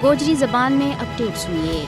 گوجری زبان میں اپڈیٹ سنیے۔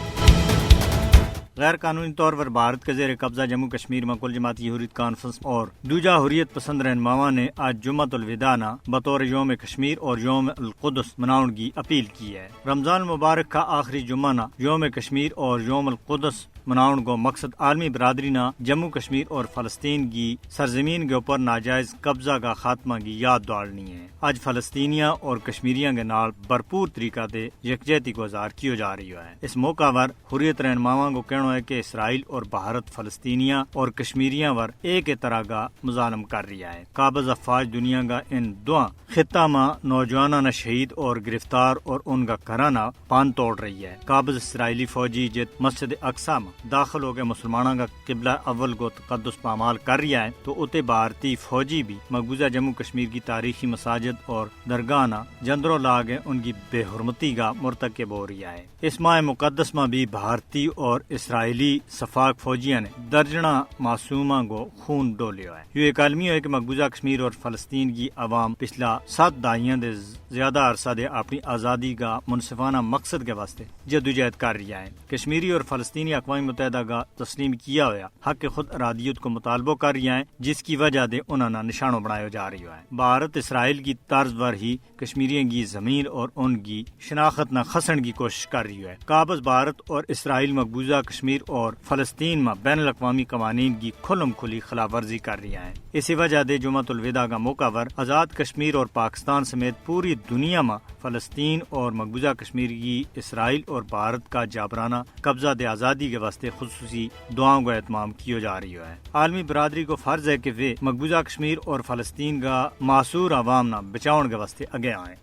غیر قانونی طور پر بھارت کے زیر قبضہ جموں کشمیر میں کل جماعتی حریت کانفرنس اور دوجا حریت پسند رہنماواں نے آج جمعۃ الوداع بطور یوم کشمیر اور یوم القدس مناؤن کی اپیل کی ہے۔ رمضان المبارک کا آخری جمعہ یوم کشمیر اور یوم القدس مناؤن کو مقصد عالمی برادری نہ جموں کشمیر اور فلسطین کی سرزمین کے اوپر ناجائز قبضہ کا خاتمہ کی یاد دوڑنی ہے۔ آج فلسطینیاں اور کشمیریاں کے نال بھرپور طریقہ سے یکجہتی کو اظہار کیو جا رہی ہے۔ اس موقع پر حریت رہنماواں کو کہنا ہے کہ اسرائیل اور بھارت فلسطینیاں اور کشمیریاں پر ایک طرح کا مظالم کر رہا ہے۔ قابض افواج دنیا کا ان دو خطہ میں نوجوانوں شہید اور گرفتار اور ان کا گھرانہ پان توڑ رہی ہے۔ قابض اسرائیلی فوجی جت مسجد اقصی میں داخل ہو کے مسلمانوں کا قبلہ اول کو تقدس پامال کر رہا ہے تو اتے بھارتی فوجی بھی مقبوضہ جموں کشمیر کی تاریخی مساجد اور درگاہ جندروں لاگ ان کی بے حرمتی کا مرتکب ہو رہا ہے۔ اس ماہ مقدس میں بھی بھارتی اور اسرائیلی صفاق فوجیاں نے درجنہ معصومہ کو خون ڈولیا ہے۔ یہ ایک عالمی ہے کہ مقبوضہ کشمیر اور فلسطین کی عوام پچھلا 7 دہائیاں دے زیادہ عرصہ دے اپنی آزادی کا منصفانہ مقصد کے واسطے جدوجہد کر رہا ہے۔ کشمیری اور فلسطینی اقوام متحدہ کا تسلیم کیا ہوا حق خود ارادیت کو مطالبہ کر رہا ہے، جس کی وجہ سے انہوں نے نشانوں بنایا جا رہا ہے۔ بھارت اسرائیل کی طرز پر ہی کشمیریوں کی زمین اور ان کی شناخت نہ خسن کی کوشش کر رہی ہے۔ قابض بھارت اور اسرائیل مقبوضہ کشمیر اور فلسطین میں بین الاقوامی قوانین کی کھلم کھلی خلاف ورزی کر رہا ہے۔ اسی وجہ سے جمعۃ الوداع کا موقع پر آزاد کشمیر اور پاکستان سمیت پوری دنیا میں فلسطین اور مقبوضہ کشمیر کی اسرائیل اور بھارت کا جابرانہ قبضہ دے آزادی کے واسطے خصوصی دعاؤں کا اہتمام کیا جا رہی ہے۔ عالمی برادری کو فرض ہے کہ وہ مقبوضہ کشمیر اور فلسطین کا معصور عوام نہ بچاؤن کے واسطے آگے آئیں۔